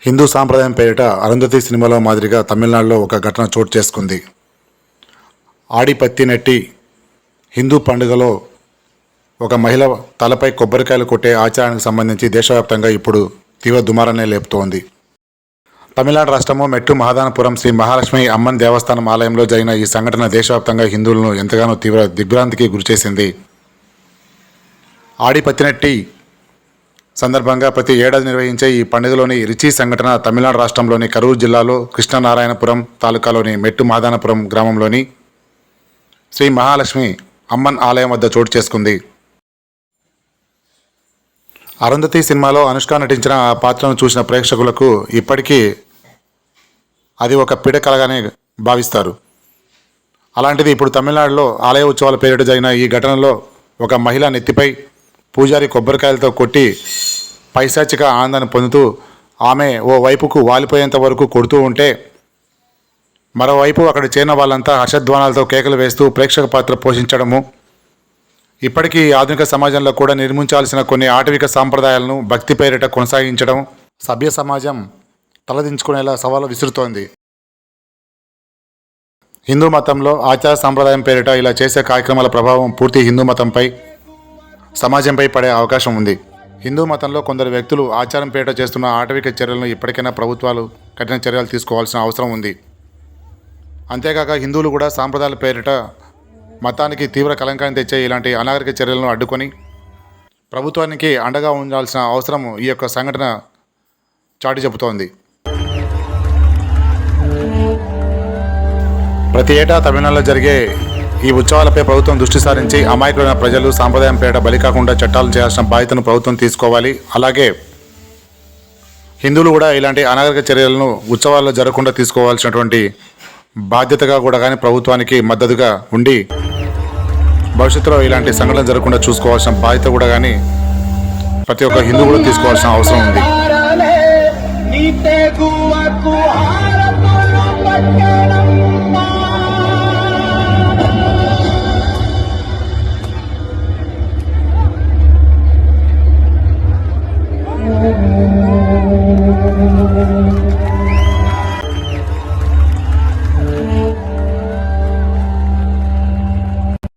హిందూ సాంప్రదాయం పేరిట అరుంధతి సినిమాలో మాదిరిగా తమిళనాడులో ఒక ఘటన చోటు చేసుకుంది. ఆడిపత్తి నెట్టి హిందూ పండుగలో ఒక మహిళ తలపై కొబ్బరికాయలు కొట్టే ఆచారానికి సంబంధించి దేశవ్యాప్తంగా ఇప్పుడు తీవ్ర దుమారాన్ని లేపుతోంది. తమిళనాడు రాష్ట్రము మెట్టు మహాదానపురం శ్రీ మహాలక్ష్మి అమ్మన్ దేవస్థానం ఆలయంలో జరిగిన ఈ సంఘటన దేశవ్యాప్తంగా హిందువులను ఎంతగానో తీవ్ర దిగ్భ్రాంతికి గురిచేసింది. ఆడిపత్తినెట్టి సందర్భంగా ప్రతి ఏడాది నిర్వహించే ఈ పండుగలోని రిచి సంఘటన తమిళనాడు రాష్ట్రంలోని కరూరు జిల్లాలో కృష్ణనారాయణపురం తాలూకాలోని మెట్టు మహాదానపురం గ్రామంలోని శ్రీ మహాలక్ష్మి అమ్మన్ ఆలయం వద్ద చోటు చేసుకుంది. అరుంధతి సినిమాలో అనుష్క నటించిన ఆ పాత్రను చూసిన ప్రేక్షకులకు ఇప్పటికీ అది ఒక పీడకలగానే భావిస్తారు. అలాంటిది ఇప్పుడు తమిళనాడులో ఆలయ ఉత్సవాల పేరిట జరిగిన ఈ ఘటనలో ఒక మహిళ నెత్తిపై పూజారి కొబ్బరికాయలతో కొట్టి పైశాచిక ఆనందాన్ని పొందుతూ ఆమె ఓ వైపుకు వాలిపోయేంత వరకు కొడుతూ ఉంటే, మరోవైపు అక్కడ చేరిన వాళ్ళంతా హర్షధ్వానాలతో కేకలు వేస్తూ ప్రేక్షక పాత్ర పోషించడము, ఇప్పటికీ ఆధునిక సమాజంలో కూడా నిర్మించాల్సిన కొన్ని ఆటవిక సాంప్రదాయాలను భక్తి పేరిట కొనసాగించడం సభ్య సమాజం తలదించుకునేలా సవాలు విసురుతోంది. హిందూ మతంలో ఆచార సాంప్రదాయం పేరిట ఇలా చేసే కార్యక్రమాల ప్రభావం పూర్తి హిందూ మతంపై సమాజంపై పడే అవకాశం ఉంది. హిందూ మతంలో కొందరు వ్యక్తులు ఆచారం పేరిట చేస్తున్న ఆటవిక చర్యలను ఇప్పటికైనా ప్రభుత్వాలు కఠిన చర్యలు తీసుకోవాల్సిన అవసరం ఉంది. అంతేకాక హిందువులు కూడా సాంప్రదాయాల పేరిట మతానికి తీవ్ర కలంకాన్ని తెచ్చే ఇలాంటి అనాగరిక చర్యలను అడ్డుకొని ప్రభుత్వానికి అండగా ఉండాల్సిన అవసరం ఈ యొక్క సంఘటన చాటి చెబుతోంది. ప్రతి ఏటా తమిళనాడులో జరిగే ఈ ఉత్సవాలపై ప్రభుత్వం దృష్టి సారించి అమాయకులైన ప్రజలు సాంప్రదాయం పేరిట బలి కాకుండా చట్టాలు చేయాల్సిన బాధ్యతను ప్రభుత్వం తీసుకోవాలి. అలాగే హిందువులు కూడా ఇలాంటి అనాగరిక చర్యలను ఉత్సవాల్లో జరగకుండా తీసుకోవాల్సినటువంటి బాధ్యతగా కూడా కానీ ప్రభుత్వానికి మద్దతుగా ఉండి భవిష్యత్తులో ఇలాంటి సంఘటనలు జరగకుండా చూసుకోవాల్సిన బాధ్యత కూడా కానీ ప్రతి ఒక్క హిందువు కూడా తీసుకోవాల్సిన అవసరం ఉంది.